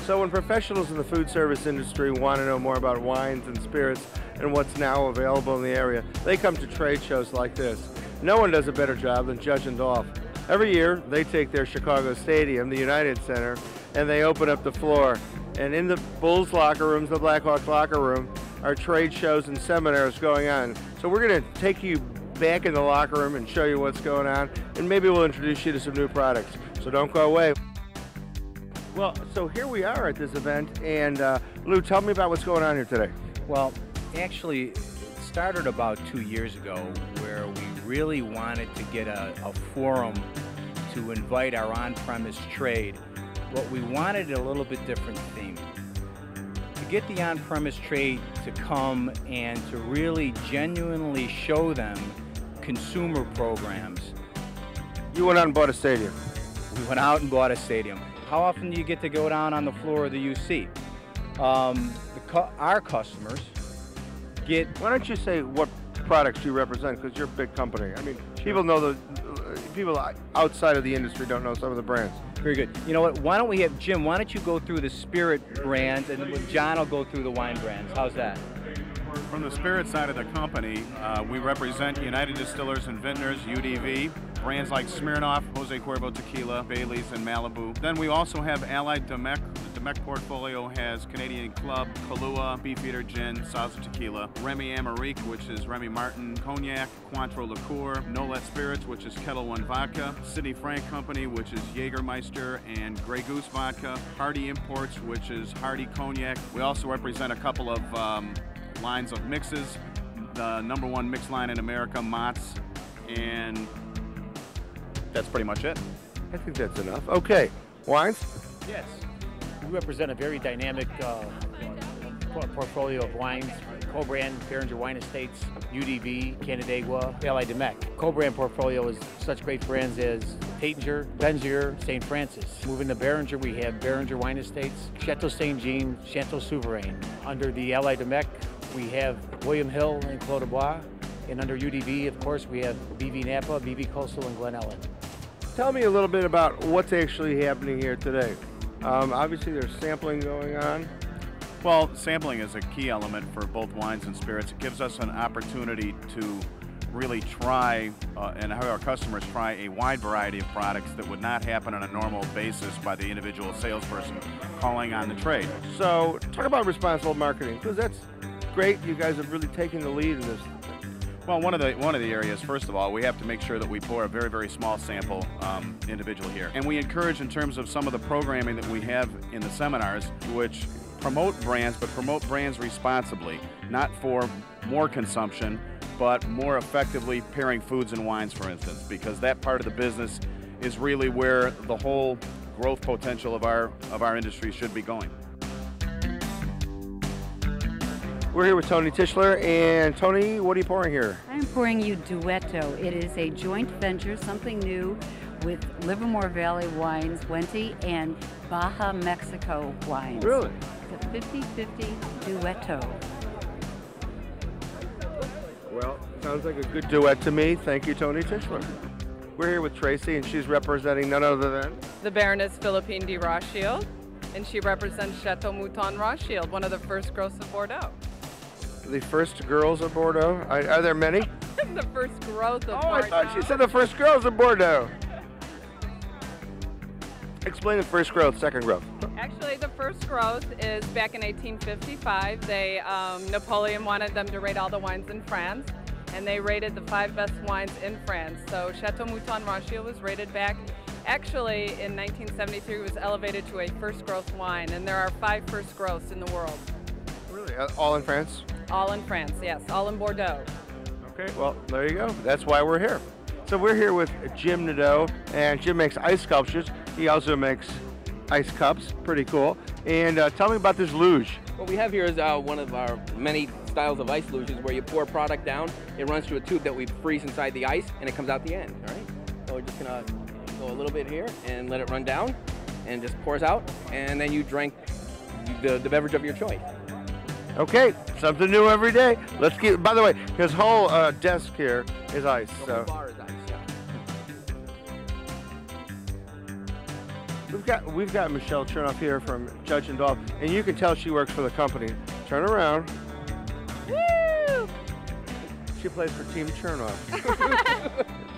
So when professionals in the food service industry want to know more about wines and spirits and what's now available in the area, they come to trade shows like this. No one does a better job than Judge and Dolph. Every year, they take their Chicago stadium, the United Center, and they open up the floor. And in the Bulls locker rooms, the Blackhawks locker room, are trade shows and seminars going on. So we're going to take you back in the locker room and show you what's going on, and maybe we'll introduce you to some new products. So don't go away. Well, so here we are at this event, and Lou, tell me about what's going on here today. Well, actually, it started about 2 years ago where we really wanted to get a forum to invite our on-premise trade. But we wanted a little bit different theme. To get the on-premise trade to come and to really genuinely show them consumer programs. You went out and bought a stadium. We went out and bought a stadium. How often do you get to go down on the floor of the UC? Our customers get... Why don't you say what products you represent, because you're a big company. I mean, people know people outside of the industry don't know some of the brands. Very good. You know what, why don't we have Jim, why don't you go through the spirit brands and John will go through the wine brands. How's that? From the spirit side of the company, we represent United Distillers and Vintners, UDV, brands like Smirnoff, Jose Cuervo Tequila, Bailey's, and Malibu. Then we also have Allied Domecq. The Domecq portfolio has Canadian Club, Kahlua, Beefeater Gin, Salsa Tequila, Remy Amérique, which is Remy Martin Cognac, Cointreau Liqueur, Nolet Spirits, which is Kettle One Vodka, Sidney Frank Company, which is Jägermeister and Grey Goose Vodka, Hardy Imports, which is Hardy Cognac. We also represent a couple of lines of mixes, the #1 mix line in America, Mott's, and that's pretty much it. I think that's enough. Okay, wines? Yes, we represent a very dynamic portfolio of wines. Co-brand, Beringer Wine Estates, UDV, Canandaigua, Allied Domecq. Co-brand portfolio is such great brands as Taittinger, Benzier, St. Francis. Moving to Beringer, we have Beringer Wine Estates, Chateau St. Jean, Chateau Souverain. Under the Allied Domecq, we have William Hill and Clos de Bois. And under UDV, of course, we have BV Napa, BV Coastal, and Glen Ellen. Tell me a little bit about what's actually happening here today. Obviously, there's sampling going on. Well, sampling is a key element for both wines and spirits. It gives us an opportunity to really try and have our customers try a wide variety of products that would not happen on a normal basis by the individual salesperson calling on the trade. So, talk about responsible marketing, because that's great. You guys have really taken the lead in this. Well, one of the areas, first of all, we have to make sure that we pour a very, very small sample individual here. And we encourage in terms of some of the programming that we have in the seminars, which promote brands, but promote brands responsibly, not for more consumption, but more effectively pairing foods and wines, for instance, because that part of the business is really where the whole growth potential of our industry should be going. We're here with Toni Tischler, and Toni, what are you pouring here? I'm pouring you Duetto. It is a joint venture, something new, with Livermore Valley Wines, Wente, and Baja Mexico Wines. Really? It's a 50-50 Duetto. Well, sounds like a good duet to me. Thank you, Toni Tischler. We're here with Tracy, and she's representing none other than? The Baroness Philippine de Rothschild, and she represents Chateau Mouton Rothschild, one of the first growths of Bordeaux. The first girls of Bordeaux? Are there many? The first growth of Bordeaux. I thought she said the first girls of Bordeaux. Explain the first growth, second growth. Actually, the first growth is back in 1855. Napoleon wanted them to rate all the wines in France, and they rated the 5 best wines in France. So Chateau Mouton Rothschild was rated back. Actually, in 1973, it was elevated to a first growth wine, and there are 5 first growths in the world. Really? All in France? All in France, yes. All in Bordeaux. Okay, well, there you go. That's why we're here. So we're here with Jim Nadeau, and Jim makes ice sculptures. He also makes ice cups. Pretty cool. And tell me about this luge. What we have here is one of our many styles of ice luges where you pour product down, it runs through a tube that we freeze inside the ice, and it comes out the end, all right? So we're just gonna go a little bit here and let it run down, and just pours out, and then you drink the beverage of your choice. Okay, something new every day. Let's keep, by the way, his whole desk here is ice. The So whole bar is ice, yeah. We've got Michelle Chernoff here from Judge and Dolph, and you can tell she works for the company. Turn around. Woo! She plays for Team Chernoff.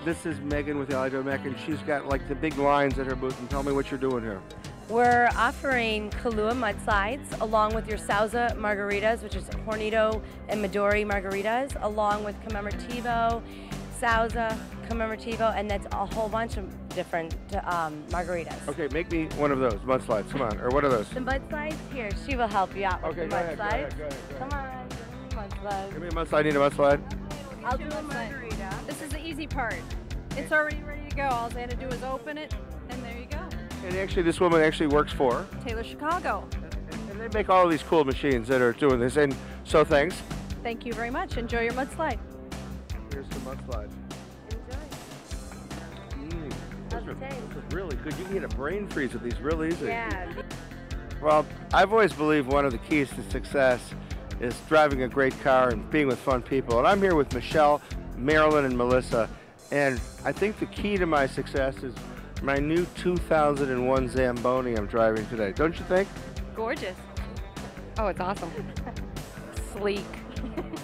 This is Megan with the Alidome, and she's got like the big lines at her booth. And tell me what you're doing here. We're offering Kahlua mudslides along with your Sauza margaritas, which is Hornito and Midori margaritas, along with Commemorativo, Sauza, Commemorativo, and that's a whole bunch of different margaritas. Okay, make me one of those mudslides. Come on, or what are those? The mudslides, here, she will help you out with Okay, the go ahead, mudslides. Come on, mudslide. Give me a mudslide. I need a mudslide. I'll do a margarita. This is the easy part. It's already ready to go. All I had to do is open it, and there you go. And actually, this woman actually works for Taylor Chicago. And they make all of these cool machines that are doing this. And so thanks. Thank you very much. Enjoy your mudslide. Here's the mudslide. How's it taste? This is really good. You can get a brain freeze with these real easy. Yeah. Well, I've always believed one of the keys to success is driving a great car and being with fun people. And I'm here with Michelle, Marilyn, and Melissa. And I think the key to my success is my new 2001 Zamboni I'm driving today. Don't you think? Gorgeous. Oh, it's awesome. Sleek.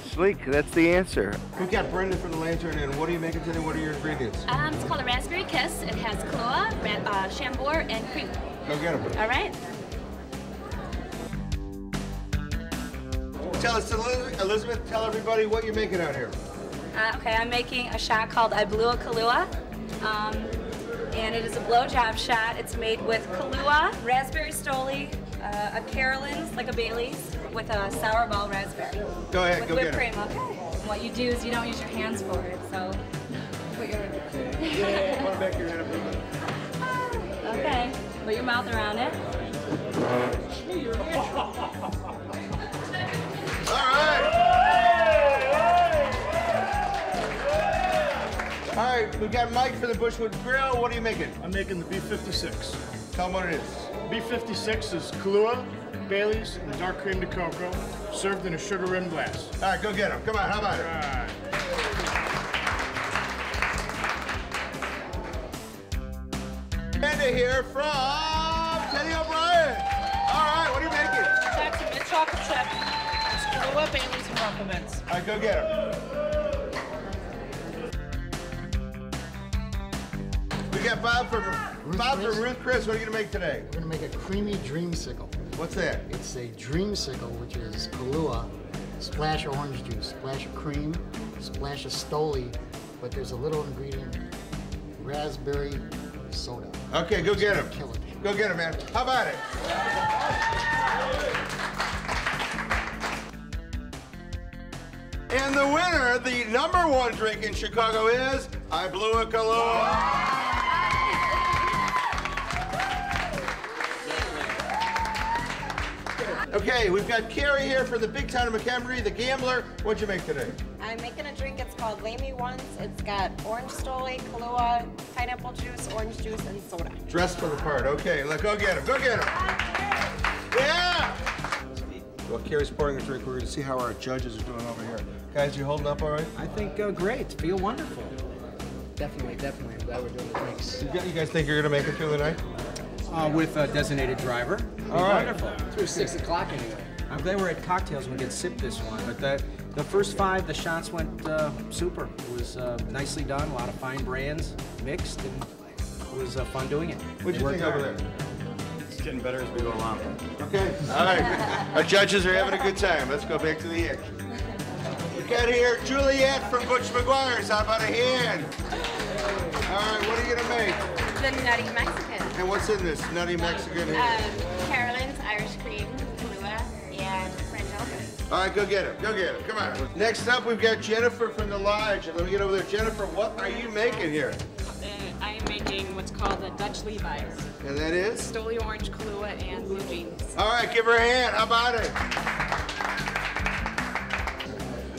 Sleek, that's the answer. We've got Brenda from the Lantern, and what are you making today? What are your ingredients? It's called a Raspberry Kiss. It has Kahlua, Chambord, and cream. Go get them. All right. Tell us, Elizabeth, tell everybody what you're making out here. Okay, I'm making a shot called I Blew a Kahlua. And it is a blowjob shot. It's made with Kahlua, raspberry stoli, a Carolyn's, like a Bailey's, with a sour ball raspberry. Go ahead, with go whipped get it. cream, okay. What you do is you don't use your hands for it, so put your... Yeah, want to back your head up. Okay, put your mouth around it. All right. All right, we've got Mike for the Bushwood Grill. What are you making? I'm making the B56. Tell them what it is. B56 is Kahlua, Bailey's, and dark cream de cocoa, served in a sugar-rimmed glass. All right, go get them. Come on, how about it? Right. Amanda here from Teddy O'Brien. All right, what are you making? That's a mint chocolate chip. It's Kahlua, Bailey's, and Ruffle Mints. All right, go get them. We got Bob from Ruth Chris. What are you gonna make today? We're gonna make a creamy dreamsicle. What's that? It's a dreamsicle, which is Kahlua, splash of orange juice, splash of cream, splash of stoli, but there's a little ingredient, raspberry soda. Okay, go get him. Kill it. Go get him, man. How about it? And the winner, the #1 drink in Chicago is I Blew a Kahlua. Okay, we've got Carrie here for the big town of McHenry, the Gambler. What'd you make today? I'm making a drink. It's called Lamy Ones. It's got orange stoli, Kahlua, pineapple juice, orange juice, and soda. Dressed for the part. Okay, let's go get him. Go get him. Yeah! Well, Carrie's pouring a drink. We're going to see how our judges are doing over here. Guys, you holding up all right? I think great. Feel wonderful. Definitely. I'm glad we're doing the drinks. You guys think you're going to make it through the night? With a designated driver. All right. Wonderful. Through 6 o'clock anyway. I'm glad we're at cocktails and we get sipped this one. But the first 5, the shots went super. It was nicely done. A lot of fine brands mixed, and it was fun doing it. What'd you think over there? It's getting better as we go along. Okay. All right. Our judges are having a good time. Let's go back to the end. We got here Juliet from Butch McGuire's. How about a hand? All right. What are you gonna make? The Nutty Mexican. And what's in this nutty Mexican here? Carolyn's, Irish cream, Kahlua, and French elephant. All right, go get him. Go get him. Come on. Next up, we've got Jennifer from the Lodge. Let me get over there. Jennifer, what are you making here? I am making what's called the Dutch Levi's. And that is? Stoli orange, Kahlua, and blue jeans. All right, give her a hand. How about it?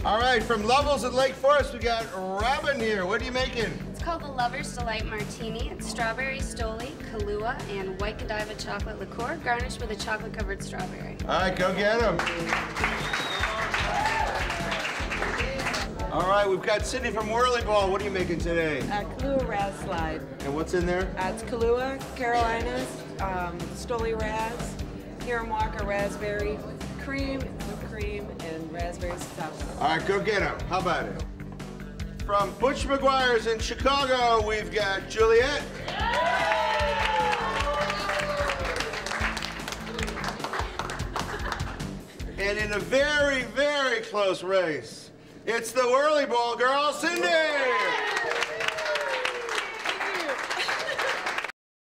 All right, from Lovell's at Lake Forest, we got Robin here. What are you making? It's called the Lover's Delight Martini. It's strawberry stoli, Kahlua, and white Godiva chocolate liqueur, garnished with a chocolate-covered strawberry. All right, go get them. All right, we've got Sydney from Whirly Ball. What are you making today? Kahlua Raz Slide. And what's in there? It's Kahlua, Carolinas, Stoli Raz, Hiramwaka Raspberry, cream, whipped cream, and raspberry sour. All right, go get them. How about it? From Butch McGuire's in Chicago, we've got Juliet. And in a very, very close race, it's the Whirly Ball girl, Cindy.